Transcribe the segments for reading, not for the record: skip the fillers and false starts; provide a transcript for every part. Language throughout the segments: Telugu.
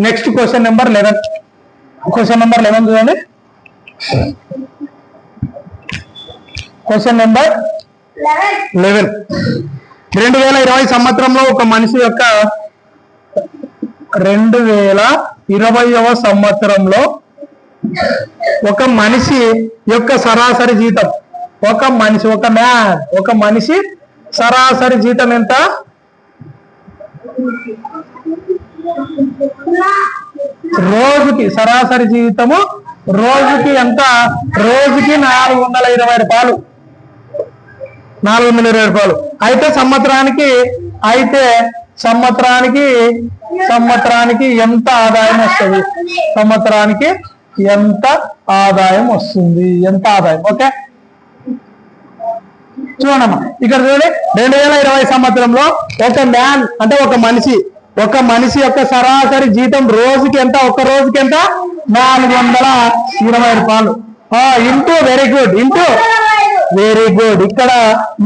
Next question number 11. Question number 11 చూడండి. Question number 11. 2020 సంవత్సరంలో ఒక మనిషి యొక్క 2020వ సంవత్సరంలో ఒక మనిషి యొక్క సరాసరి జీతం, ఒక మనిషి సరాసరి జీతం ఎంత? రోజుకి సరాసరి జీతము రోజుకి ఎంత? రోజుకి 420 రూపాయలు. 420 రూపాయలు. అయితే సంవత్సరానికి ఎంత ఆదాయం వస్తుంది? సంవత్సరానికి ఎంత ఆదాయం వస్తుంది? ఎంత ఆదాయం? ఓకే చూడమ్మా, ఇక్కడ చూడండి. 2020 సంవత్సరంలో ఒక మ్యాన్ అంటే ఒక మనిషి యొక్క సరాసరి జీతం రోజుకి ఎంత? ఒక రోజుకి ఎంత? 420 రూపాయలు. Into very good. ఇక్కడ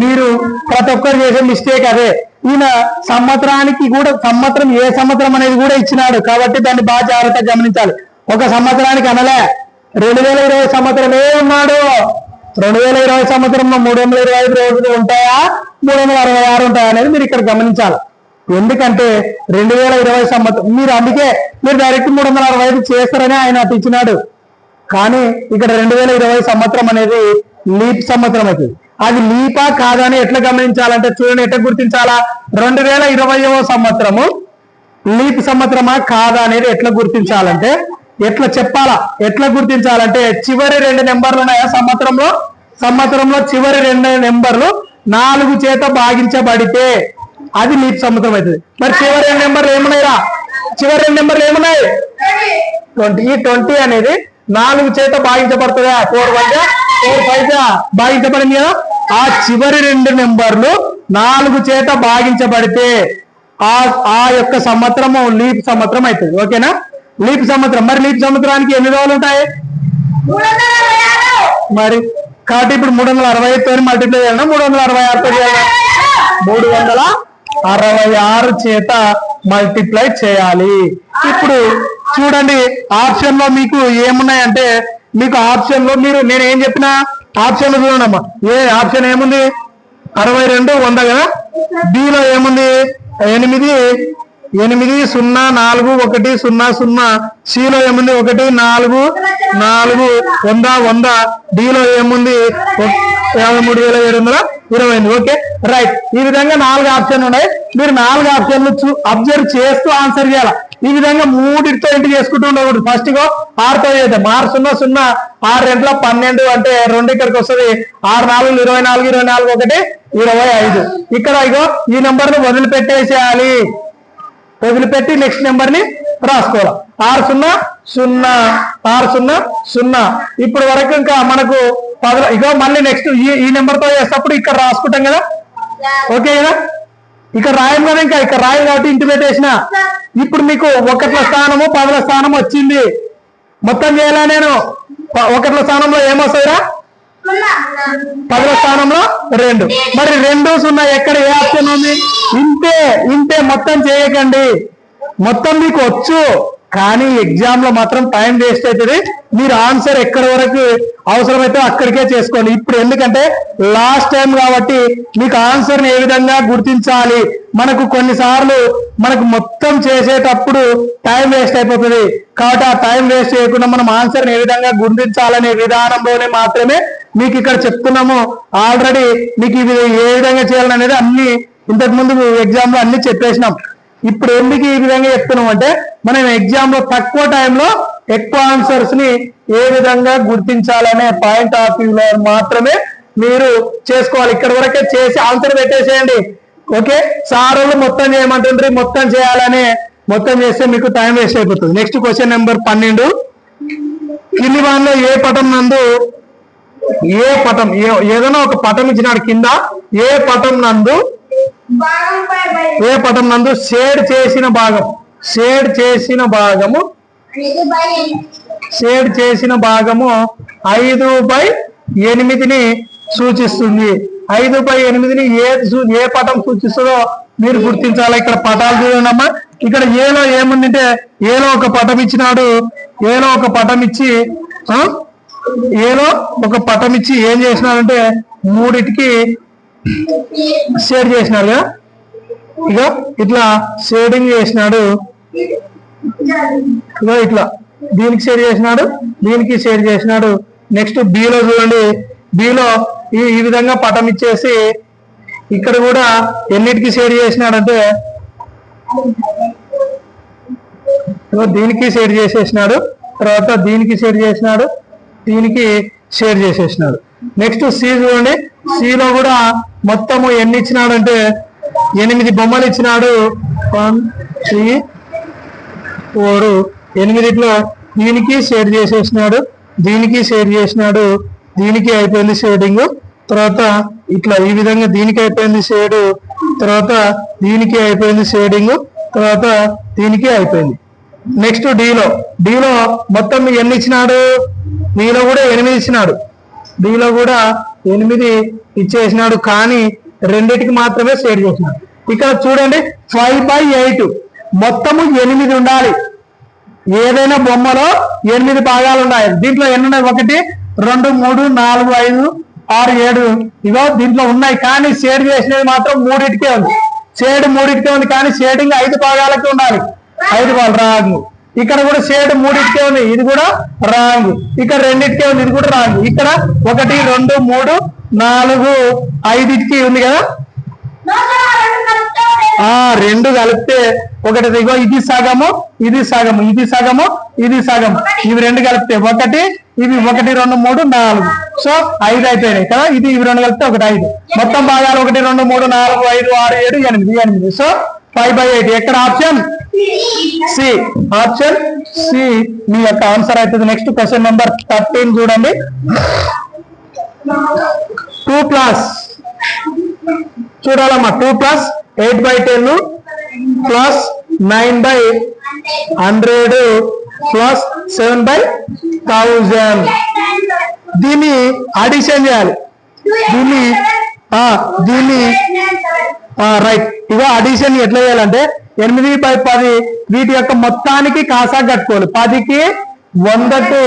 మీరు ప్రతి ఒక్కరు చేసే మిస్టేక్ అదే. ఈయన సంవత్సరానికి కూడా సంవత్సరం ఏ సంవత్సరం అనేది కూడా ఇచ్చినాడు కాబట్టి దాన్ని బాగా జాగ్రత్తగా గమనించాలి. ఒక సంవత్సరానికి అనలే, 2020 సంవత్సరమే ఉన్నాడు. 2020 సంవత్సరంలో 325 రోజులు ఉంటాయా 366 ఉంటాయా అనేది మీరు ఇక్కడ గమనించాలి. ఎందుకంటే 2020 సంవత్సరం అందుకే మీరు డైరెక్ట్ 365 చేస్తారని ఆయన అటు ఇచ్చినాడు. కానీ ఇక్కడ 2020 సంవత్సరం అనేది లీప్ సంవత్సరం అవుతుంది. అది లీపా కాదా అని ఎట్లా గమనించాలంటే చూడండి, ఎట్లా గుర్తించాలా? 2020వ సంవత్సరము లీప్ సంవత్సరమా కాదా అనేది ఎట్లా గుర్తించాలంటే ఎట్లా గుర్తించాలంటే చివరి 2 నెంబర్లు ఉన్నాయా సంవత్సరంలో చివరి 2 నెంబర్లు 4 చేత భాగించబడితే అది లీప్ సంవత్సరం అవుతుంది. మరి చివరి 2 నెంబర్లు ఏమున్నాయిరా? చివరి 2 నెంబర్లు ఏమున్నాయి? 20. ఈ 20 అనేది 4 చేత భాగించబడుతుందా? 4 5 భాగించబడింది కదా. ఆ చివరి 2 నెంబర్లు 4 చేత భాగించబడితే ఆ యొక్క సంవత్సరము లీప్ సంవత్సరం అవుతుంది. ఓకేనా? లీప్ సంవత్సరం. మరి లీప్ సంవత్సరానికి ఎన్ని రోజులు ఉంటాయి? మరి కాబట్టి ఇప్పుడు 365తో మల్టిప్లై చేయాలన్నా 366తో చేయాలి? 366 చేత మల్టిప్లై చేయాలి. ఇప్పుడు చూడండి, ఆప్షన్ లో మీకు ఏమున్నాయంటే, మీకు ఆప్షన్ లో నేను ఏం చెప్పినా ఆప్షన్ లో చూడండి. ఏ ఆప్షన్ ఏముంది? 62 100 కదా. బిలో ఏముంది? 8 0 4 1 0 0. సిలో ఏముంది? 1 4 4 100 100. డిలో ఏముంది? 53,720. Okay right. ఈ విధంగా 4 ఆప్షన్లు ఉన్నాయి. మీరు 4 ఆప్షన్లు అబ్జర్వ్ చేస్తూ ఆన్సర్ చేయాలి. ఈ విధంగా 3తో ఇంటి చేసుకుంటూ ఉండకూడదు. ఫస్ట్ 6తో చేద్దాం. 6 0 0 6 2 12 అంటే 2 ఇక్కడికి వస్తుంది. 6 4 24 24 1 25. ఇక్కడ ఈ నెంబర్ను వదిలిపెట్టేసేయాలి. వదిలిపెట్టి నెక్స్ట్ నెంబర్ ని రాసుకోవాలి. 6 0 0 6 0 0. ఇప్పుడు వరకు ఇంకా మనకు మళ్ళీ నెక్స్ట్ ఈ నెంబర్ తో చేసేటప్పుడు ఇక్కడ రాసుకుంటాం కదా. ఓకే కదా. ఇక్కడ రాయం కదా, ఇంకా ఇక్కడ రాయం కాబట్టి ఇంటి పెట్టేసిన. ఇప్పుడు మీకు 1ల స్థానము 10ల స్థానం వచ్చింది. మొత్తం చేయాలా? నేను 1ల స్థానంలో ఏమొస్తాయిరా? 10ల స్థానంలో 2. మరి 2 0 ఎక్కడ ఏ ఆప్షన్ ఉంది? ఇంతే. మొత్తం చేయకండి. మొత్తం మీకు వచ్చు, కానీ ఎగ్జామ్ లో మాత్రం టైం వేస్ట్ అవుతుంది. మీరు ఆన్సర్ ఎక్కడి వరకు అవసరమైతే అక్కడికే చేసుకోండి. ఇప్పుడు ఎందుకంటే లాస్ట్ టైం కాబట్టి మీకు ఆన్సర్ ని ఏ విధంగా గుర్తించాలి. మనకు కొన్నిసార్లు మొత్తం చేసేటప్పుడు టైం వేస్ట్ అయిపోతుంది. కాబట్టి ఆ టైం వేస్ట్ చేయకుండా మనం ఆన్సర్ ని ఏ విధంగా గుర్తించాలనే విధానంలోనే మాత్రమే మీకు ఇక్కడ చెప్తున్నాము. ఆల్రెడీ మీకు ఇవి ఏ విధంగా చేయాలనేది అన్ని ఇంతకు ముందు ఎగ్జామ్ లో అన్ని చెప్పేసినాం. ఇప్పుడు ఎందుకు ఈ విధంగా చెప్తున్నాం అంటే, మనం ఎగ్జామ్ లో తక్కువ టైంలో ఎక్కువ ఆన్సర్స్ ని ఏ విధంగా గుర్తించాలనే పాయింట్ ఆఫ్ వ్యూ లో మాత్రమే మీరు చేసుకోవాలి. ఇక్కడ వరకే చేసి ఆన్సర్ పెట్టేసేయండి. ఓకే, సార్ వాళ్ళు మొత్తం చేయమంటుండ్రి, మొత్తం చేయాలని మొత్తం చేస్తే మీకు టైం వేస్ట్ అయిపోతుంది. Next question number 12. కింది వాన్లో ఏ పటం నందు ఏదైనా ఒక పటం ఇచ్చినాడు. కింద ఏ పటం నందు షేడ్ చేసిన భాగము 5/8ని సూచిస్తుంది. 5/8ని ఏ పటం సూచిస్తుందో మీరు గుర్తించాలి. ఇక్కడ పటాలు చూడండమ్మా. ఇక్కడ ఏలో ఏముందంటే ఏలో ఒక పటం ఇచ్చినాడు, ఏలో ఒక పటం ఇచ్చి ఏలో ఒక పటం ఇచ్చి ఏం చేసినాడంటే మూడిటికి షేడ్ చేసినాడు కదా, ఇక ఇట్లా షేడింగ్ చేసినాడు, ఇక ఇట్లా దీనికి షేర్ చేసినాడు, దీనికి షేర్ చేసినాడు. నెక్స్ట్ బిలో చూడండి, బిలో ఈ విధంగా పటం ఇచ్చేసి ఇక్కడ కూడా ఎన్నిటికి షేర్ చేసినాడంటే దీనికి షేర్ చేసేసినాడు, తర్వాత దీనికి షేర్ చేసినాడు, దీనికి షేర్ చేసేసినాడు. నెక్స్ట్ సి చూడండి, సిలో కూడా మొత్తము ఎన్ని ఇచ్చినాడంటే 8 బొమ్మలు ఇచ్చినాడు. 1 3 4 8లో దీనికి షేర్ చేసేసినాడు, దీనికి షేర్ చేసినాడు, దీనికి అయిపోయింది షేడింగ్. తర్వాత ఇట్లా ఈ విధంగా దీనికి అయిపోయింది షేడ్, తర్వాత దీనికి అయిపోయింది షేడింగ్, తర్వాత దీనికి అయిపోయింది. నెక్స్ట్ డీలో మొత్తం ఎన్ని ఇచ్చినాడు, డీలో కూడా 8 ఇచ్చినాడు, డీలో కూడా 8 ఇచ్చేసినాడు, కానీ రెండిటికి మాత్రమే షేర్ చేసినాడు. ఇక్కడ చూడండి 5/8 మొత్తము 8 ఉండాలి. ఏదైనా బొమ్మలో 8 భాగాలు ఉన్నాయి. దీంట్లో ఎన్ని ఉన్నాయి? 1 2 3 4 5 6 7 ఇగో దీంట్లో ఉన్నాయి, కానీ షేడ్ చేసినది మాత్రం 3టికే ఉంది. షేడ్ 3టికే ఉంది, కానీ షేడింగ్ 5 భాగాలకి ఉండాలి. 5 భాగాలు రాంగ్. ఇక్కడ కూడా షేడ్ 3టికే ఉంది, ఇది కూడా రాంగ్. ఇక్కడ 2టికే ఉంది, ఇది కూడా రాంగ్. ఇక్కడ 1 2 3 4 5టికి ఉంది కదా, 2 కలిపితే ఒకటి. ఇగో ఇది సగము, ఇది సగము, ఇది సగము, ఇది సగము, ఇవి 2 కలిపితే 1, ఇవి 1 2 3 4, సో 5 అయిపోయినాయి కదా. ఇది ఇవి 2 కలిపితే 1 5. మొత్తం భాగాలు 1 2 3 4 5 6 7 8. సో 5/8. ఎక్కడ? Option C. ఆప్షన్ సి మీ యొక్క ఆన్సర్ అవుతుంది. నెక్స్ట్ క్వశ్చన్ నెంబర్ 13 చూడండి. 2+ చూడాలమ్మా. 2 + 8/10 ప్లస్ 9/100 ప్లస్ 7/1000. దీన్ని అడిషన్ చేయాలి. దీన్ని రైట్. ఇగో అడిషన్ ఎట్లా చేయాలంటే 8/10 వీటి యొక్క మొత్తానికి కాసా కట్టుకోవాలి. 10కి 100కు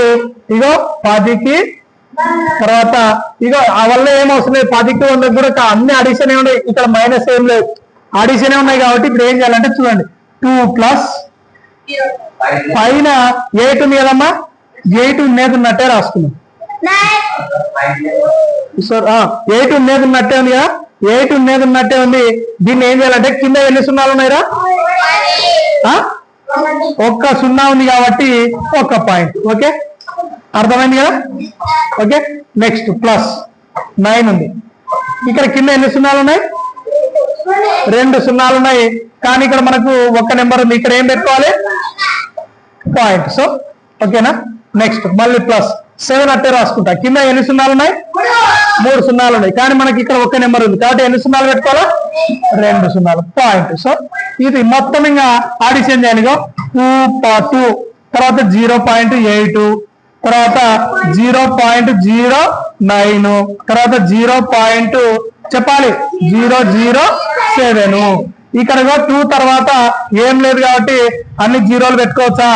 ఇగో 10కి తర్వాత ఇగో ఆ వల్ల ఏమవసరం లేదు. 10కి 100 కూడా అన్ని అడిషన్ ఉన్నాయి. ఇక్కడ మైనస్ ఏం లేదు, అడిషన్ ఉన్నాయి. కాబట్టి ఇప్పుడు ఏం చేయాలంటే చూడండి, 2+ పైన 8 ఉంది కదమ్మా, 8 ఉన్నది ఉన్నట్టే రాసుకున్నాం. 8 ఉన్నది ఉన్నట్టే ఉంది కదా, 8 ఉన్నది ఉన్నట్టే ఉంది. దీన్ని ఏం చేయాలంటే కింద ఎన్ని సున్నాలు ఉన్నాయిరా? 1 సున్నా ఉంది కాబట్టి 1 పాయింట్. ఓకే, అర్థమైంది కదా. ఓకే, నెక్స్ట్ ప్లస్ 9 ఉంది. ఇక్కడ కింద ఎన్ని సున్నాలు ఉన్నాయి? 2 సున్నాలు ఉన్నాయి, కానీ ఇక్కడ మనకు 1 నెంబర్ ఉంది. ఇక్కడ ఏం పెట్టుకోవాలి? పాయింట్. సో ఓకేనా. నెక్స్ట్ మళ్ళీ ప్లస్ 7 అట్టే రాసుకుంటా. కింద ఎన్ని సున్నాలు ఉన్నాయి? 3 సున్నాలు ఉన్నాయి, కానీ మనకి ఇక్కడ 1 నెంబర్ ఉంది కాబట్టి ఎన్ని సున్నాలు పెట్టుకోవాలా? 2 సున్నాలు. పాయింట్. సో ఇది మొత్తం ఇంకా ఆడిషన్ చేయాలి. 2 తర్వాత 0.8 తర్వాత 0.09 తర్వాత 0. చెప్పాలి 007. ఇక్కడ 2 తర్వాత ఏం లేదు కాబట్టి అన్ని జీరోలు పెట్టుకోవచ్చా?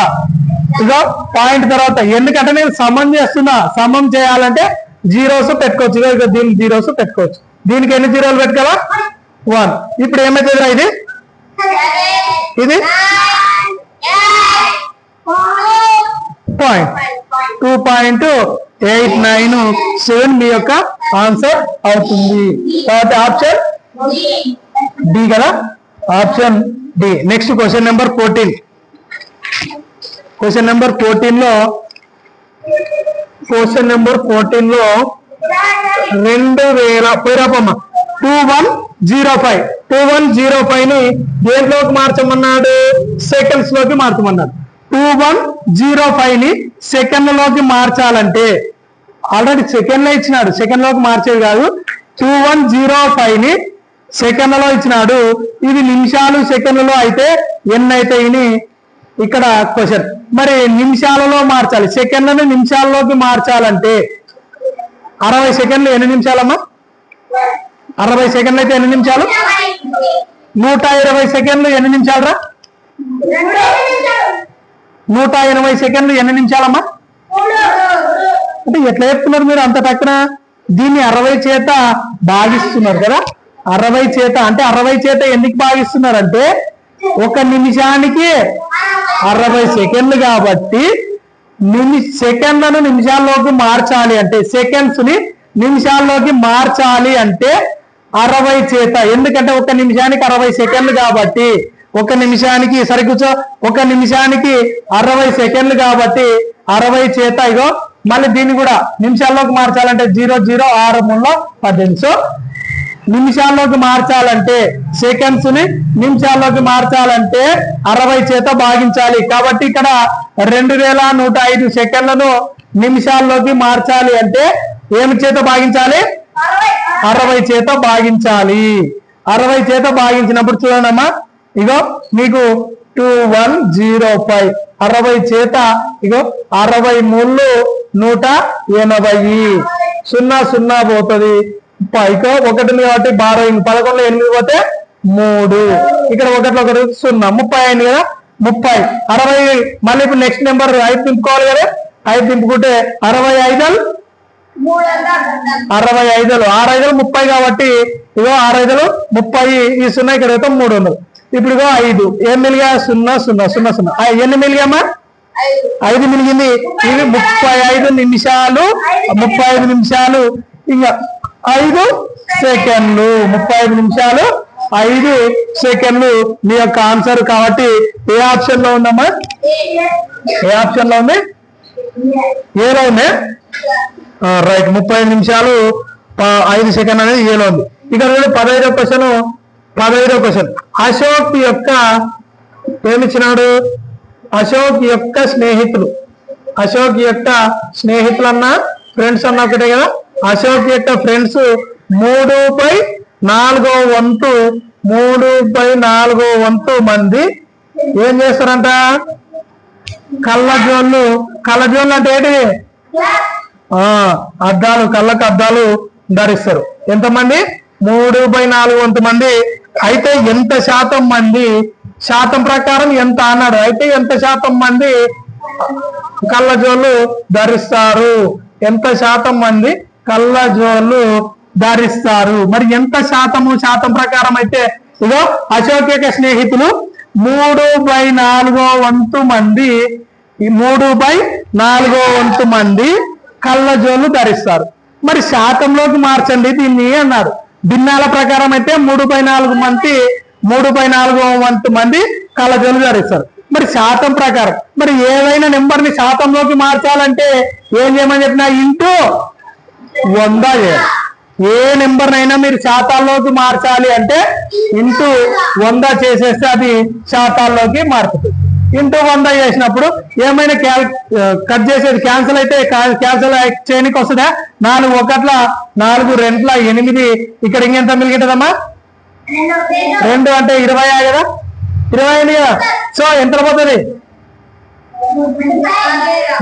ఇగో పాయింట్ తర్వాత, ఎందుకంటే నేను సమం చేస్తున్నా, సమం చేయాలంటే జీరోస్ పెట్టుకోవచ్చు. ఇక దీనికి జీరోస్ పెట్టుకోవచ్చు. దీనికి ఎన్ని జీరోలు పెట్టుకోవాలా? 1. ఇప్పుడు ఏమైతుందిరా? ఇది పాయింట్ 2.897 మీ యొక్క ఆన్సర్ అవుతుంది. కాబట్టి ఆప్షన్ డి కదా, option D. Next question number 14. Question number 14లో 2000 పోయిరాపమ్మ 2105 ని దేంట్లోకి మార్చమన్నాడు? సెకండ్స్ లోకి మార్చమన్నాడు. 2105 ని సెకండ్లలోకి మార్చాలంటే ఆల్రెడీ సెకండ్లో ఇచ్చినాడు, సెకండ్లోకి మార్చేది కాదు. 2105 ని సెకండ్లలో ఇచ్చినాడు. ఇది నిమిషాలు సెకండ్లలో అయితే ఎన్ని అవుతాయి? ఇక్కడ క్వశ్చన్. మరి నిమిషాలలో మార్చాలి, సెకండ్లను నిమిషాల్లోకి మార్చాలంటే 60 సెకండ్లు ఎన్ని నిమిషాలమ్మా? 60 సెకండ్లు అయితే ఎన్ని నిమిషాలు? 120 సెకండ్లు ఎన్ని నిమిషాలు రా? 180 సెకండ్లు ఎన్ని నిమిషాలమ్మా? అంటే ఎట్లా చెప్తున్నారు మీరు అంత టక్కున? దీన్ని 60 చేత భాగిస్తున్నారు కదా. 60 చేత అంటే 60 చేత ఎందుకు భాగిస్తున్నారు అంటే 1 నిమిషానికి 60 సెకండ్లు కాబట్టి సెకండ్లను నిమిషాల్లోకి మార్చాలి అంటే, సెకండ్స్ ని నిమిషాల్లోకి మార్చాలి అంటే 60 చేత. ఎందుకంటే 1 నిమిషానికి 60 సెకండ్లు కాబట్టి 1 నిమిషానికి సరికూర్చో 1 నిమిషానికి 60 సెకండ్లు కాబట్టి 60 చేత ఇగో మళ్ళీ దీన్ని కూడా నిమిషాల్లోకి మార్చాలంటే 0 0 6 3 18. సో నిమిషాల్లోకి మార్చాలంటే సెకండ్స్ ని నిమిషాల్లోకి మార్చాలంటే 60 చేత భాగించాలి. కాబట్టి ఇక్కడ 2105 సెకండ్లను నిమిషాల్లోకి మార్చాలి అంటే ఏమి చేత భాగించాలి? 60 చేత భాగించాలి. 60 చేత భాగించినప్పుడు చూడండి అమ్మా, ఇగో మీకు 2105 60 చేత ఇగో 60 3 180 0 0 పోతుంది. ఇక 1 ఉంది కాబట్టి 12 11 8 పోతే 3 ఇక్కడ 1 1 0 30 అయింది కదా. 30 60 మళ్ళీ ఇప్పుడు నెక్స్ట్ నెంబర్ 5 తింపుకోవాలి కదా. 5 తింపుకుంటే 65 65 30 కాబట్టి ఇగో 65 30 ఈ 0 ఇక్కడ అయితే 300. ఇప్పుడు ఇగో 5 ఏం మిలిగా 0 0 0 0 ఎన్ని మిలిగామా? 5 మిలిగింది. ఇది 35 నిమిషాలు 35 నిమిషాలు ఇంకా 5 సెకండ్లు 35 నిమిషాలు 5 సెకండ్లు మీ యొక్క ఆన్సర్. కాబట్టి ఏ ఆప్షన్ లో ఉందమ్మా? ఏ ఆప్షన్ లో ఉంది? ఏలో ఉంది. రైట్. 35 నిమిషాలు 5 సెకండ్ అనేది ఏలో ఉంది. ఇక్కడ 15వ క్వశ్చన్ అశోక్ యొక్క ఏమిచ్చినాడు? అశోక్ యొక్క స్నేహితులు. అశోక్ యొక్క స్నేహితులు అన్న ఫ్రెండ్స్ అన్న ఒకటే కదా. అశోక్ యొక్క ఫ్రెండ్స్ 3/4 వంతు మంది ఏం చేస్తారంట? కళ్ళజోళ్ళు. కళ్ళజోళ్ళు అంటే ఏంటి? అద్దాలు, కళ్ళకు అద్దాలు ధరిస్తారు. ఎంతమంది? 3/4 వంతు మంది. అయితే ఎంత శాతం మంది, శాతం ప్రకారం ఎంత అన్నాడు. అయితే ఎంత శాతం మంది కళ్ళజోళ్ళు ధరిస్తారు? ఎంత శాతం మంది కళ్ళజోళ్ళు ధరిస్తారు? మరి ఎంత శాతము? శాతం ప్రకారం అయితే ఇదో అశోక్ యొక్క స్నేహితులు 3/4 వంతు మంది 3/4 వంతు మంది కళ్ళజోళ్ళు ధరిస్తారు. మరి శాతంలోకి మార్చండి దీన్ని అన్నారు. భిన్నాల ప్రకారం అయితే 3/4 వంతు మంది కళ్ళజోళ్ళు ధరిస్తారు. మరి శాతం ప్రకారం మరి ఏదైనా నెంబర్ ని శాతంలోకి మార్చాలంటే ఏం చేయమని చెప్పినా ఇంటూ 100 చేయాలి. ఏ నెంబర్ నైనా మీరు శాతాల్లోకి మార్చాలి అంటే ఇంటూ 100 చేసేస్తే అది శాతాల్లోకి మారుతుంది. ఇంటూ 100 చేసినప్పుడు ఏమైనా కట్ చేసేది క్యాన్సిల్ అయితే క్యాన్సిల్ చేయడానికి వస్తుందా? 4 1 4 2 8 ఇక్కడ ఇంకెంత మిగిలింటదమ్మా? 2 అంటే 20 కదా. 20 అయింది కదా. సో ఎంత పోతుంది?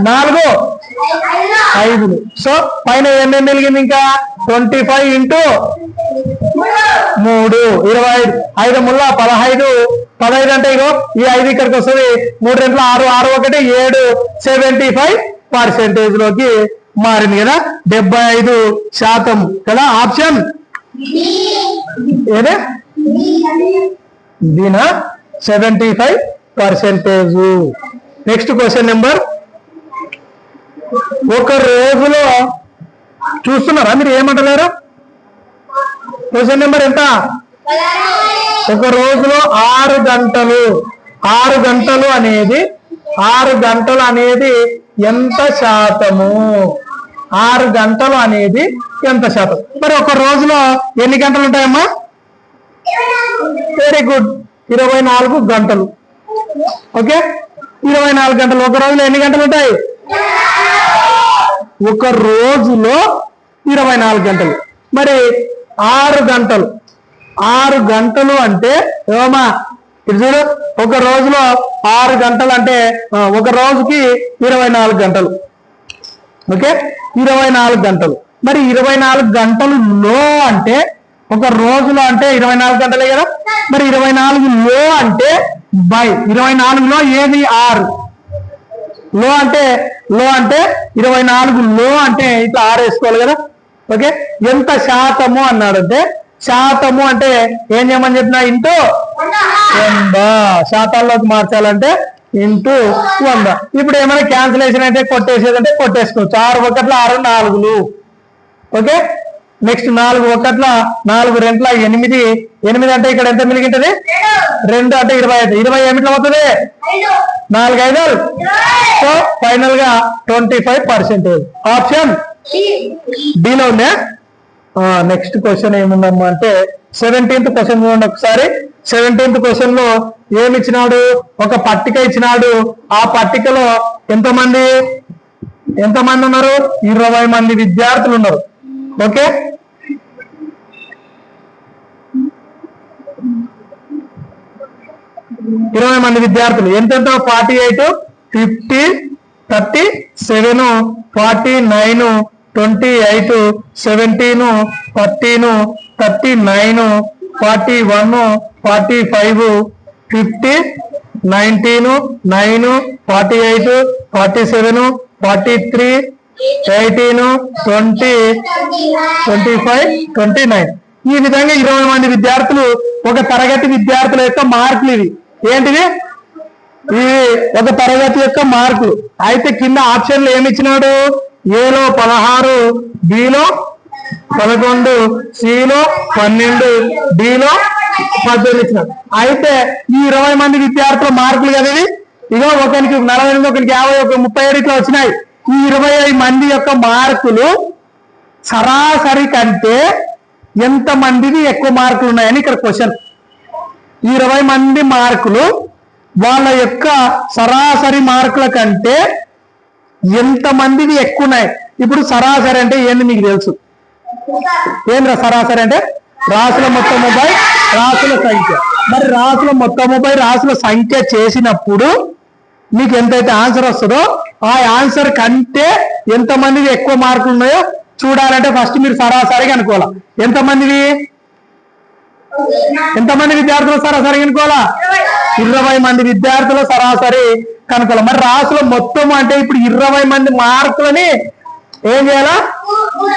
4 5. సో పైన ఎన్ని మిగిలింది? ఇంకా 25 ఇంటూ 3 25. 5 3 15. 15 అంటే ఇగో ఈ 5 ఇక్కడికి వస్తుంది. 3 2 6 6 1 7 75% లోకి మారింది కదా. 75% కదా. ఆప్షన్ ఏదే దీనా 75%. Next question number. ఒక రోజులో చూస్తున్నారా మీరు? ఏమంటలేరు? క్వశ్చన్ నెంబర్ ఎంత? ఒక రోజులో 6 గంటలు. 6 గంటలు అనేది ఎంత శాతము? 6 గంటలు అనేది ఎంత శాతం? మరి ఒక రోజులో ఎన్ని గంటలు ఉంటాయమ్మా? Very good. 24 గంటలు. ఓకే, 24 గంటలు. ఒక రోజులో ఎన్ని గంటలు ఉంటాయి? ఒక రోజులో 24 గంటలు. మరి 6 గంటలు. 6 గంటలు అంటే ఏమమ్మా? ఇది చూడు, ఒక రోజులో 6 గంటలు అంటే ఒక రోజుకి 24 గంటలు. ఓకే, 24 గంటలు. మరి 24 గంటలు అంటే ఒక రోజులో అంటే 24 గంటలే కదా. మరి 24 అంటే బై 24లో ఏది 6 లో అంటే 24 లో అంటే ఇట్లా 6 వేసుకోవాలి కదా. ఓకే, ఎంత శాతము అన్నాడు అంటే శాతము అంటే ఏం చేయమని చెప్పినా ఇంటూ 100, శాతాల్లోకి మార్చాలంటే ఇంటూ 100. ఇప్పుడు ఏమైనా క్యాన్సిలేషన్ అయితే కొట్టేసేదంటే కొట్టేసుకోవచ్చు. 6 ఒకట్ల 6 4. ఓకే, నెక్స్ట్ 4 ఒకట్ల 4 రెంట్ల 8. 8 అంటే ఇక్కడ ఎంత మిలిగింటది 2 అంటే 25. 20 ఏమిట్లో అవుతుంది 4 5. సో ఫైనల్ గా 25%. ఆప్షన్ డిలో ఉందా. నెక్స్ట్ క్వశ్చన్ ఏముందమ్మా అంటే 17th క్వశ్చన్ చూడండి ఒకసారి. 17th క్వశ్చన్ లో ఏమి ఇచ్చినాడు, ఒక పట్టిక ఇచ్చినాడు. ఆ పట్టికలో ఎంతమంది ఉన్నారు 20 మంది విద్యార్థులు ఉన్నారు. ఓకే, ఇరవై మంది విద్యార్థులు ఎంతెంత 48 50 37 49 28 17 13 39 41 45 50 19 9 48 47 43 18 20 25 29. ఈ విధంగా 20 మంది విద్యార్థులు ఒక తరగతి విద్యార్థుల యొక్క మార్కులు ఇవి. ఏంటిది ఇవి ఒక తరగతి యొక్క మార్కులు. అయితే కింద ఆప్షన్లు ఏమి ఇచ్చినాడు, ఏలో 16, బిలో 11, సిలో 12, డిలో 18 ఇచ్చినాడు. అయితే ఈ 20 మంది విద్యార్థుల మార్కులు కదా ఇవి. ఇగో ఒకరికి 48, ఒకరికి 50, ఒక 37 ఇట్లా వచ్చినాయి. ఈ 25 మంది యొక్క మార్కులు సరాసరి కంటే ఎంత మందివి ఎక్కువ మార్కులు ఉన్నాయని ఇక్కడ క్వశ్చన్. 20 మంది మార్కులు వాళ్ళ యొక్క సరాసరి మార్కుల కంటే ఎంత మందివి ఎక్కువ ఉన్నాయి. ఇప్పుడు సరాసరి అంటే ఏంది మీకు తెలుసు. ఏంద్రా సరాసరి అంటే రాసుల మొత్తము బై రాసుల సంఖ్య. మరి రాసుల మొత్తము బై రాసుల సంఖ్య చేసినప్పుడు మీకు ఎంతైతే ఆన్సర్ వస్తుందో ఆ ఆన్సర్ కంటే ఎంతమందివి ఎక్కువ మార్కులు ఉన్నాయో చూడాలంటే ఫస్ట్ మీరు సరాసరిగా అనుకోవాలా. ఎంతమంది విద్యార్థులు సరాసరి అనుకోవాలా 20 మంది విద్యార్థుల సరాసరి కనుకోవాలి. మరి రాసుల మొత్తం అంటే ఇప్పుడు 20 మంది మార్కులని ఏం చేయాలా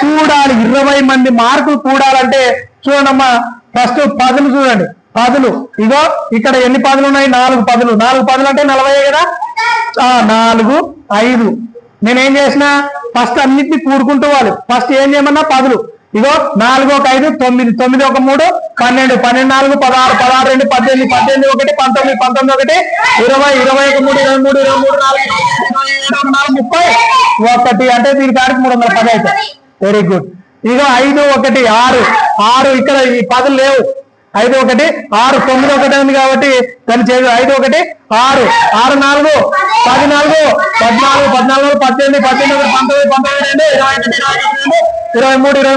కూడాలి. 20 మంది మార్కులు కూడాలంటే చూడండమ్మా, ఫస్ట్ పదులు చూడండి. పదులు ఇగో ఇక్కడ ఎన్ని పదులు ఉన్నాయి 4 పదులు. 4 పదులు అంటే 40 కదా. 4 5. నేనేం చేసిన ఫస్ట్ అన్నిటిని కూడుకుంటూ వాళ్ళు. ఫస్ట్ ఏం చేయమన్నా పదులు. ఇగో 4 1 5 9, 9 1 3 12, 12 4 16, 16 2 18, 18 1 19, 19 1 20, 21 3 23, 23 4 27 4 30 అంటే దీని కాడికి 310 అయితే. Very good. ఇగో 5 1 6, 6 ఇక్కడ ఈ పదులు లేవు. 5 1 6, 9 1 ఉంది కాబట్టి దాన్ని చేయదు. 5 1 6, 6 4 14, 14 14 18, 18 19, 19 23, 23 1 2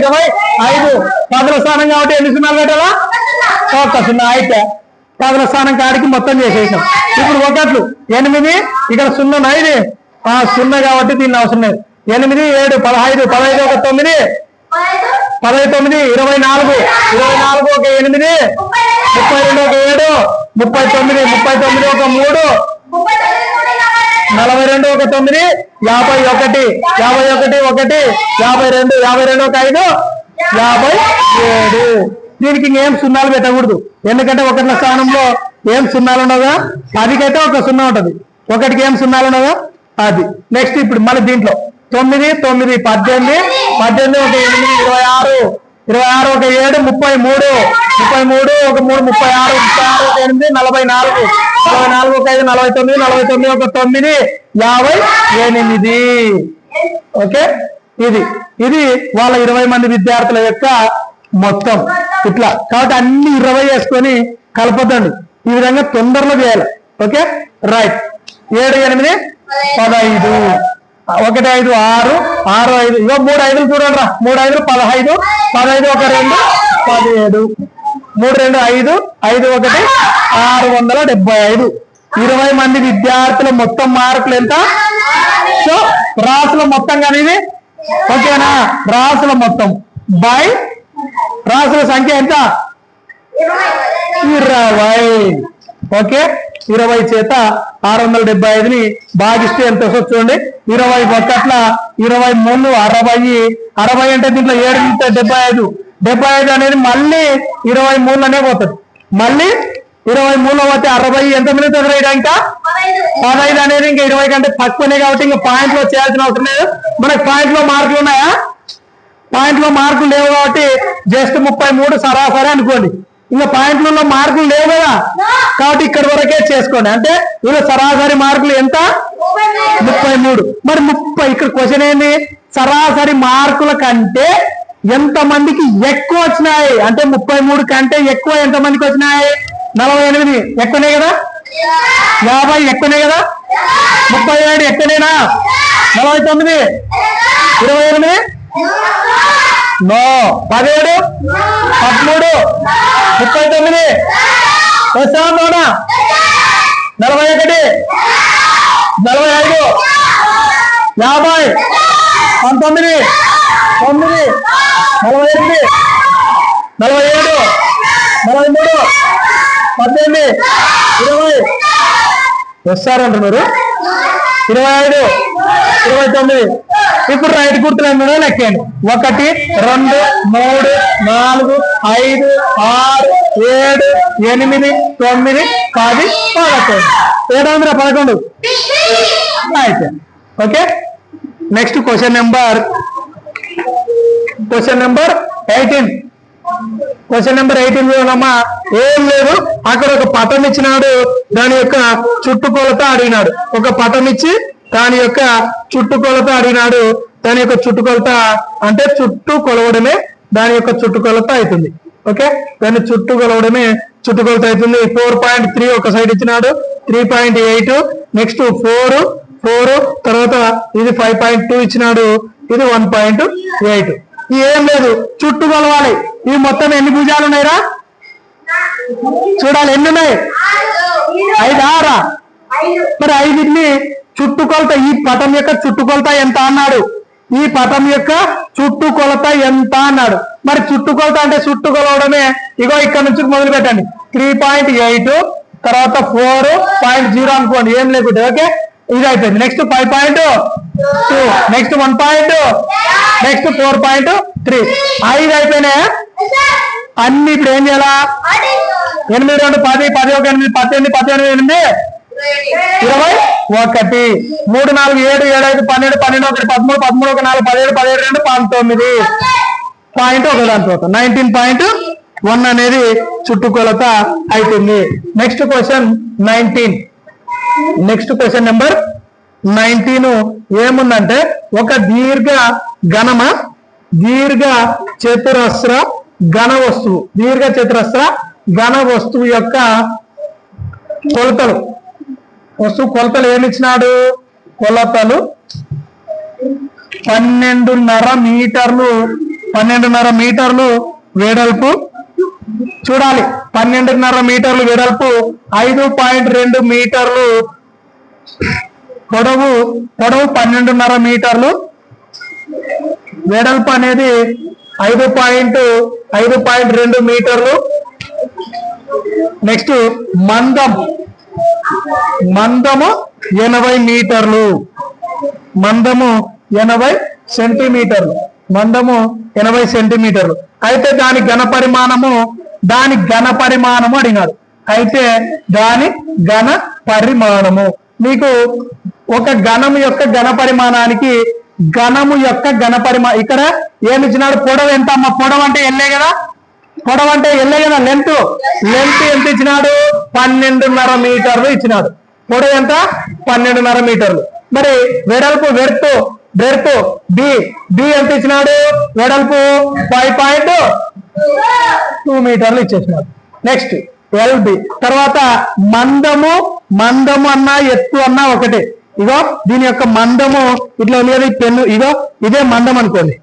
25 పదుల స్థానం కాబట్టి ఎన్ని సున్నాలు పెట్టాలా ఒక్క సున్నా. అయితే పదుల స్థానం కాడికి మొత్తం చేసేసాం. ఇప్పుడు ఒకట్లు 8 ఇక్కడ 0 9 0 కాబట్టి దీన్ని అవసరం లేదు. 8 7 15, 15 1 9 19 24, 24 1 8 32 1 7 39, 39 1 3 42 1 9 51, 51 1 52, 52 1 5 57. దీనికి ఇంకేం సున్నాలు పెట్టకూడదు, ఎందుకంటే ఒకట్ల స్థానంలో ఏం సున్నాలు ఉండవుగా. 10కైతే ఒక 0 ఉంటది, 1కి ఏం సున్నాలు ఉండవుగా అది. నెక్స్ట్ ఇప్పుడు మళ్ళీ దీంట్లో 9 9 18, 18 1 8 26, 26 1 7 33, 33 1 3 36, 36 1 8 44, 44 1 5 49, 49 1 9 58. ఓకే, ఇది వాళ్ళ 20 మంది విద్యార్థుల యొక్క మొత్తం ఇట్లా. కాబట్టి అన్ని 20 వేసుకొని కలపదండి. ఈ విధంగా తొందరలో చేయాలి. Okay right. 7 8 15, 1 5 6, 6 5 ఇగో 3 5 చూడండి రా. 3 5 15, 15 1 2 17, 3 2 5, 5 1 675. 20 మంది విద్యార్థుల మొత్తం మార్కులు ఎంత? సో రాసుల మొత్తం కానీ ఇది ఓకేనా. రాసుల మొత్తం బై రాసుల సంఖ్య ఎంత 20. ఓకే 20 చేత 675ని భాగిస్తే ఎంత వస్తుంది చూడండి. 21 23 60 అంటే దీంట్లో 7 75 అనేది మళ్ళీ 23లోనే పోతుంది. మళ్ళీ 23లో పోతే 60 ఎంత మిగులుతుంది ఇంకా 15 అనేది ఇంకా 20 కంటే తక్కువనే కాబట్టి ఇంకా పాయింట్లో చేయాల్సిన అవసరం లేదు. మనకి పాయింట్లో మార్కులు ఉన్నాయా? పాయింట్లో మార్కులు లేవు కాబట్టి జస్ట్ 33 సరాసరి అనుకోండి. ఇంకా పాయింట్లలో మార్కులు లేవు కదా కాబట్టి ఇక్కడి వరకే చేసుకోండి. అంటే ఇలా సరాసరి మార్కులు ఎంత 33. మరి 30 ఇక్కడ క్వశ్చన్ ఏంది? సరాసరి మార్కుల కంటే ఎంత మందికి ఎక్కువ వచ్చినాయి అంటే 33 కంటే ఎక్కువ ఎంత మందికి వచ్చినాయి? 48 ఎక్కువనే కదా, 50 ఎక్కువనే కదా, 37 ఎక్కువనేనా, 49 28 నో 17 13 39 41 45 19 19 48 47 43 18 20 వస్తారంటున్నారు 25 29. ఇప్పుడు రైట్ గుర్తులు ఎన్నో లెక్కండి. 1 2 3 4 5 6 7 8 9 10 11 711 అయితే okay. Next question number 18. Question number 18 ఏం లేదు, అక్కడ ఒక పటం ఇచ్చినాడు, దాని యొక్క చుట్టుకొలత అడిగినాడు. ఒక పటం ఇచ్చి దాని యొక్క చుట్టుకొలత అడిగినాడు. దాని యొక్క చుట్టుకొలత అంటే చుట్టూ కొలవడమే దాని యొక్క చుట్టుకొలత అవుతుంది. ఓకే, దాన్ని చుట్టూ కొలవడమే చుట్టుకొలత అవుతుంది. 4.3 ఒక సైడ్ ఇచ్చినాడు, 3.8 నెక్స్ట్ 4 తర్వాత ఇది 5.2 ఇచ్చినాడు, ఇది 1.8. ఏం లేదు, చుట్టూ కొలవాలి. ఇవి మొత్తం ఎన్ని భుజాలు ఉన్నాయిరా చూడాలి. ఎన్ని ఉన్నాయి? 5 6. మరి 5ని చుట్టుకొలత, ఈ పటం యొక్క చుట్టుకొలత ఎంత అన్నాడు? ఈ పటం యొక్క చుట్టుకొలత ఎంత అన్నాడు? మరి చుట్టుకొలత అంటే చుట్టు కొలవడమే. ఇగో ఇక్కడ నుంచి మొదలు పెట్టండి. 3.8 తర్వాత 4.0 అనుకోండి, ఏం లేకుంటే. ఓకే, ఇది అయిపోయింది. Next 5.2 next 1. నెక్స్ట్ 4.3. 5 అయిపోయినాయా అన్ని? ఇప్పుడు ఏం చేయాలా? 8 2 10 10 1 8 18 18 8 21 3 4 7 7 5 12 12 1 13 13 1 4 17 17 2 19 పాయింట్ ఒక దాని తర్వాత 19.1 అనేది చుట్టుకొలత అవుతుంది. Next question 19. Next question number 19 ఏముందంటే, ఒక దీర్ఘ చతురస్ర ఘన వస్తువు యొక్క కొలతలు. కొలతలు ఏమిచ్చినాడు? కొలతలు 12.5 మీటర్లు వెడల్పు. చూడాలి, 12.5 మీటర్లు వెడల్పు, 5.2 మీటర్లు పొడవు 12.5 మీటర్లు వెడల్పు అనేది 5.2 మీటర్లు. నెక్స్ట్ మందము 80 మీటర్లు. మందము 80 సెంటీమీటర్లు. మందము 80 సెంటీమీటర్లు. అయితే దాని ఘన పరిమాణము అడిగినాడు. అయితే దాని ఘన పరిమాణము మీకు ఒక ఘనము యొక్క ఘన పరిమాణానికి ఇక్కడ ఏమి ఇచ్చినాడు? పొడవు ఎంత అమ్మ? పొడవు అంటే ఎల్లే కదా, లెంత్ ఎంత ఇచ్చినాడు? 12.5 మీటర్లు ఇచ్చినాడు. పొడవు ఎంత? 12.5 మీటర్లు. మరి వెడల్పు బ్రెడ్త్ బి ఎంత ఇచ్చినాడు? వెడల్పు 5.2 మీటర్లు ఇచ్చేసినాడు. Next LB. తర్వాత మందము అన్నా ఎత్తు అన్నా ఒకటే. ఇగో దీని యొక్క మందము ఇట్లా ఉండేది పెన్ను. ఇగో ఇదే మందం అనుకోండి.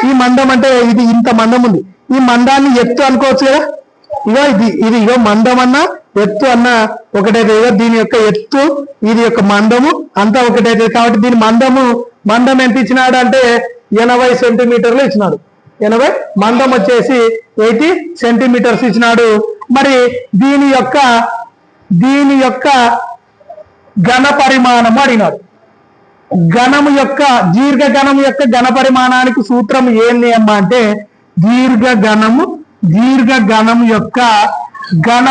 ఈ మందం అంటే ఇది ఇంత మందం ఉంది. ఈ మందాన్ని ఎత్తు అనుకోవచ్చు కదా. ఇగో మందం అన్నా ఎత్తు అన్నా ఒకటైతే. ఇగో దీని యొక్క ఎత్తు, ఇది యొక్క మందము అంతా ఒకటైతే. కాబట్టి దీని మందం ఎంత ఇచ్చినాడు అంటే 80 సెంటీమీటర్లు ఇచ్చినాడు. 80 మందం వచ్చేసి 80 సెంటీమీటర్స్ ఇచ్చినాడు. మరి దీని యొక్క దీని యొక్క ఘన పరిమాణము అడిగినాడు. ఘనము యొక్క దీర్ఘగణము యొక్క ఘన పరిమాణానికి సూత్రం ఏంది అమ్మా అంటే దీర్ఘగణము యొక్క ఘన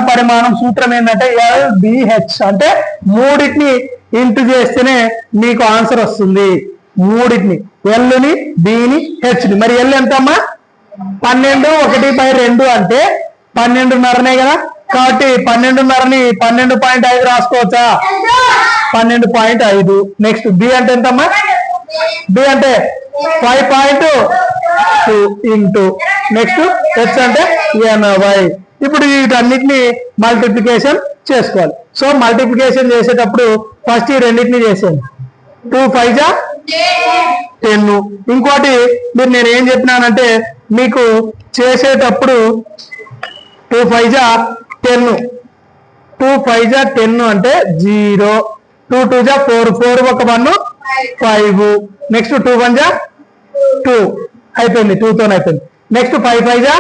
పరిమాణం సూత్రం ఏంటంటే LBH. అంటే మూడింటిని ఇంటూ చేస్తేనే మీకు ఆన్సర్ వస్తుంది. మూడింటిని ఎల్ని బిని హెచ్ని. మరి ఎల్ ఎంతమ్మా 12 1/2 అంటే 12.5 కదా. కాబట్టి 12.5ని 12.5 రాసుకోవచ్చా? 12.5. నెక్స్ట్ బి అంటే ఎంతమ్మా? బి అంటే 5.2 ఇంటూ నెక్స్ట్ హెచ్ అంటే 80. ఇప్పుడు వీటన్నిటిని మల్టిప్లికేషన్ చేసుకోవాలి. సో మల్టిప్లికేషన్ చేసేటప్పుడు ఫస్ట్ ఈ రెండింటిని చేసేయండి. 2 5 10. ఇంకోటి మీరు నేను ఏం చెప్పినానంటే మీకు చేసేటప్పుడు 2 5 10. 2 5 10 అంటే 0. 2 2 4 4 ఒక 1 5. నెక్స్ట్ 2 1 2 అయిపోయింది. 2తో అయిపోయింది. నెక్స్ట్ 5 5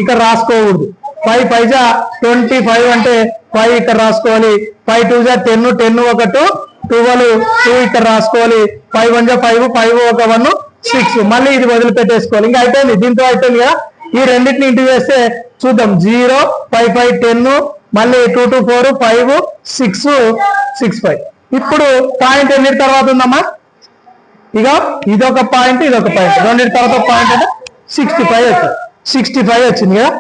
ఇక్కడ రాసుకోకూడదు. 5 5 25 అంటే 5 ఇక్కడ రాసుకోవాలి. 5 2 10 10 ఒక 2 12 2 ఇక్కడ రాసుకోవాలి. 5 1 5 5 ఒక 1 6. మళ్ళీ ఇది వదిలిపెట్టేసుకోవాలి. ఇంకా అయిపోయింది. దీంతో అయిపోయింది కదా. ఈ రెండింటిని ఇంటూ చేస్తే చూద్దాం. 0 5 5 10 మళ్ళీ 2 2 4 5 6 6 5. ఇప్పుడు పాయింట్ ఎన్నిటి తర్వాత ఉందమ్మా? ఇక ఇదొక పాయింట్ ఇదొక పాయింట్. రెండింటి తర్వాత పాయింట్ అంటే 65 వచ్చింది. 65 వచ్చింది కదా.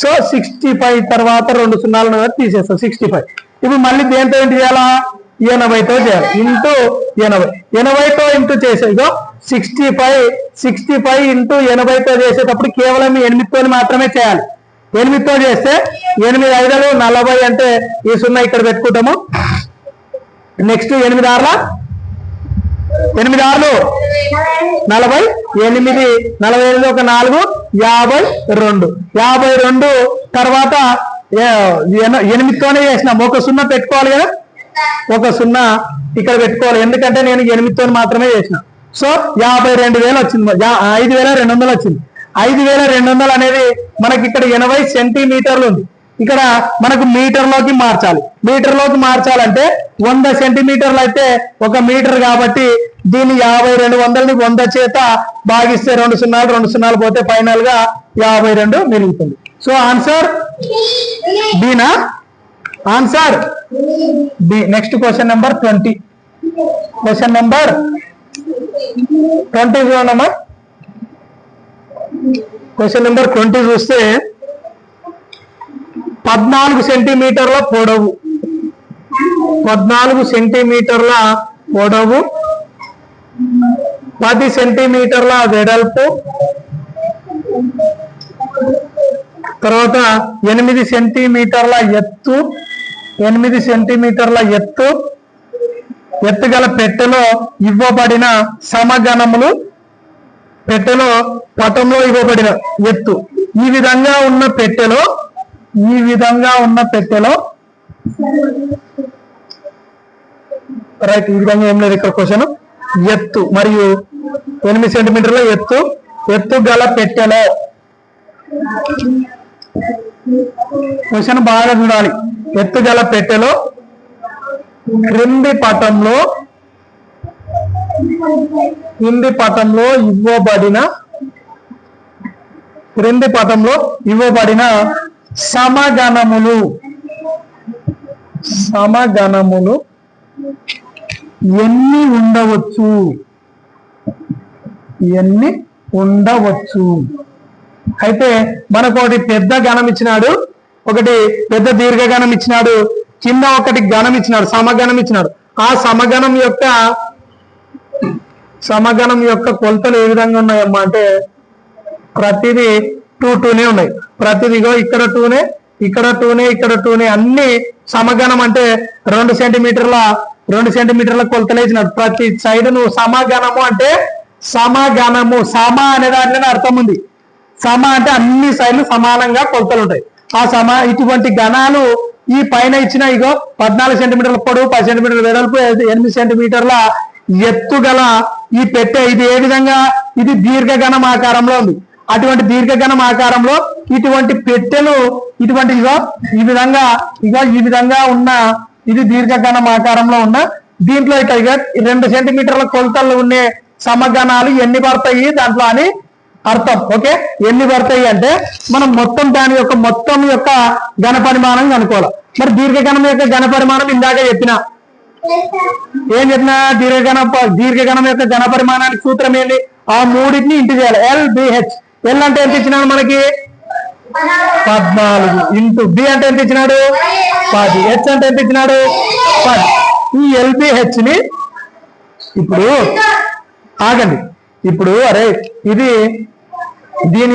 సో 65 తర్వాత 2 సున్నాలు తీసేస్తాం. 65. ఇప్పుడు మళ్ళీ దేంతో ఇంటూ చేయాలా? 80తో చేయాలి. ఇంటూ 80తో ఇంటూ చేసే ఇగో 65 ఇంటూ 80తో చేసేటప్పుడు కేవలం 8తో మాత్రమే చేయాలి. 8తో చేస్తే 8 5 40 అంటే ఈ 0 ఇక్కడ పెట్టుకుంటాము. నెక్స్ట్ 8 6 40 48 48 ఒక 4 52. 52 తర్వాత 8తోనే చేసినాం. ఒక 0 పెట్టుకోవాలి కదా. ఒక 0 ఇక్కడ పెట్టుకోవాలి. ఎందుకంటే నేను 8తో మాత్రమే చేసిన. సో 52,000 వచ్చింది. 5,200 వచ్చింది. 5,200 అనేది మనకి ఇక్కడ 80 సెంటీమీటర్లు ఉంది. ఇక్కడ మనకు మీటర్లోకి మార్చాలి. మీటర్లోకి మార్చాలంటే 100 సెంటీమీటర్లు అయితే 1 మీటర్ కాబట్టి దీన్ని 5200ని 100 చేత భాగిస్తే 2 సున్నాలు పోతే ఫైనల్ గా 52 మిగులుతుంది. సో ఆన్సర్ బీనా? Answer B. Next question number 20. Question number 20 చూడమ్మా. క్వశ్చన్ నెంబర్ 20 చూస్తే 14 సెంటీమీటర్ల పొడవు, 14 సెంటీమీటర్ల పొడవు, 10 సెంటీమీటర్ల వెడల్పు, తర్వాత 8 సెంటీమీటర్ల ఎత్తు, 8 సెంటీమీటర్ల ఎత్తు గల పెట్టెలో ఇవ్వబడిన సమగణములు, పెట్టెలో పటంలో ఇవ్వబడిన ఎత్తు ఈ విధంగా ఉన్న పెట్టెలో రైట్. ఈ విధంగా ఏం లేదు ఇక్కడ క్వశ్చన్. ఎత్తు మరియు 8 సెంటీమీటర్ల ఎత్తు గల పెట్టెలో క్వశ్చన్ బాగా చూడాలి. ఎత్తు గల పెట్టెలో క్రింది పటంలో ఇవ్వబడిన సమగణములు ఎన్ని ఉండవచ్చు? అయితే మనకు ఒకటి పెద్ద గణం ఇచ్చినాడు, ఒకటి పెద్ద దీర్ఘగణం ఇచ్చినాడు, కింద ఒకటి గణం ఇచ్చినాడు, సమగణం ఇచ్చినాడు. ఆ సమగణం యొక్క కొలతలు ఏ విధంగా ఉన్నాయమ్మా అంటే ప్రతిదీ 2 2నే ఉన్నాయి. ప్రతిదిగో ఇక్కడ 2నే, ఇక్కడ 2నే, ఇక్కడ 2నే. అన్ని సమగణం అంటే 2 సెంటీమీటర్ల కొలతలు వేసినాడు. ప్రతి సైడ్ నువ్వు సమగణము అంటే సమగణము అనే దాంట్లోనే అర్థం ఉంది. సమ అంటే అన్ని సైడ్లు సమానంగా కొలతలు ఉంటాయి. ఇటువంటి గణాలు ఈ పైన ఇచ్చిన ఇగో 14 సెంటీమీటర్ల పొడవు, 10 సెంటీమీటర్ల వెడల్పు, 8 సెంటీమీటర్ల ఎత్తు గల ఈ పెట్టె ఇది ఏ విధంగా? ఇది దీర్ఘగణం ఆకారంలో ఉంది. అటువంటి దీర్ఘగణం ఆకారంలో ఇటువంటి పెట్టెలు ఇటువంటి ఈ విధంగా ఉన్న ఇది దీర్ఘగణం ఆకారంలో ఉన్న దీంట్లో ఇక 2 సెంటీమీటర్ల కొలతలు ఉండే సమగణాలు ఎన్ని పడతాయి దాంట్లో అని అర్థం. ఓకే, ఎన్ని పడతాయి అంటే మనం మొత్తం దాని యొక్క ఘన పరిమాణం కనుక్కోవాలి. మరి దీర్ఘగణం యొక్క ఘన పరిమాణం ఇందాక చెప్పిన ఏం చెప్పినా దీర్ఘగణం యొక్క ఘన పరిమాణానికి సూత్రం ఏంటి? ఆ మూడింటిని ఇంటి చేయాలి. LBH. ఎల్ అంటే ఎంత ఇచ్చినాడు మనకి 14 ఇంటూ బి అంటే ఎంత ఇచ్చినాడు 10, హెచ్ అంటే ఎంత ఇచ్చినాడు 10. ఈ LBH ని ఇప్పుడు ఆగండి, ఇప్పుడు అరే ఇది దీని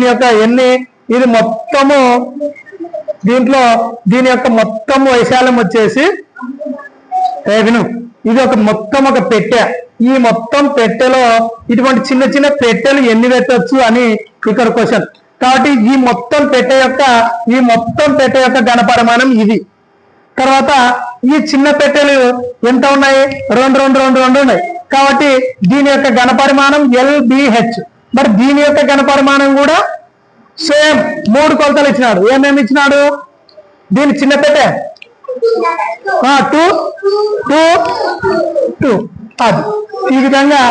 యొక్క ఎన్ని ఇది మొత్తము దీంట్లో దీని యొక్క మొత్తం వైశాల్యం వచ్చేసి విను, ఇది ఒక పెట్టె. ఈ మొత్తం పెట్టెలో ఇటువంటి చిన్న చిన్న పెట్టెలు ఎన్ని పెట్టచ్చు అని ఇక్కడ క్వశ్చన్. కాబట్టి ఈ మొత్తం పెట్టె యొక్క ఘన పరిమాణం ఇది. తర్వాత ఈ చిన్న పెట్టెలు ఎంత ఉన్నాయి? 2 ఉన్నాయి. కాబట్టి దీని యొక్క ఘన పరిమాణం LBH. మరి దీని యొక్క ఘన పరిమాణం కూడా సేమ్ 3 కొలతలు ఇచ్చినాడు. ఏమేమి ఇచ్చినాడు? దీని చిన్న పెట్టె 2 అది. ఈ విధంగా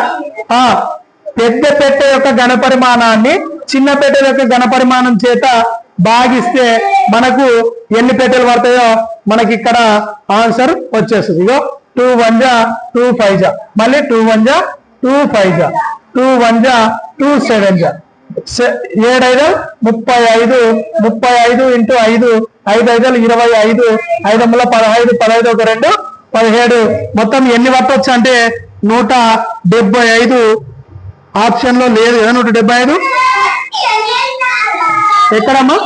పెద్ద పెట్టె యొక్క ఘన పరిమాణాన్ని చిన్న పెట్టె యొక్క ఘన పరిమాణం చేత భాగిస్తే మనకు ఎన్ని పెట్టెలు పడతాయో మనకి ఇక్కడ ఆన్సర్ వచ్చేస్తుంది. ఇగో 2 1 జా 2 5 జా, మళ్ళీ 2 1 జా 2 5 జా, 2 1 జా 2 7 జా, 7 5 35, 35 ఇంటూ 5, 5 5 25, 5 15, 15 1 2 17. మొత్తం ఎన్ని పట్టవచ్చు అంటే 175. ఆప్షన్ లో లేదు కదా 175. ఎక్కడమ్మా?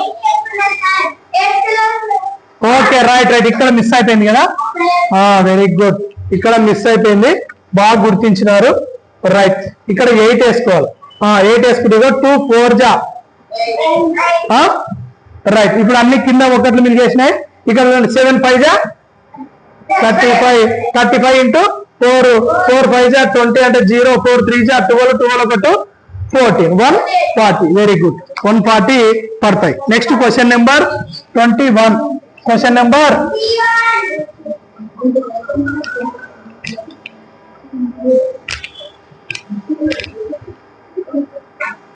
Okay, right. ఇక్కడ మిస్ అయిపోయింది కదా. వెరీ గుడ్, ఇక్కడ మిస్ అయిపోయింది, బాగా గుర్తించినారు. రైట్, ఇక్కడ 8 వేసుకోవాలి. 8 వేసుకుంటే 2 4 జా. రైట్, ఇప్పుడు అన్ని కింద ఒకట్లు మీరు చేసినాయి. ఇక్కడ 7 5 జా 35 ఇంటూ 4, 4 5 జా 20 అంటే 0, 4 3 జా 12, 12 1 14, 140. వెరీ గుడ్, 140 పడతాయి. Next question number 21. Question number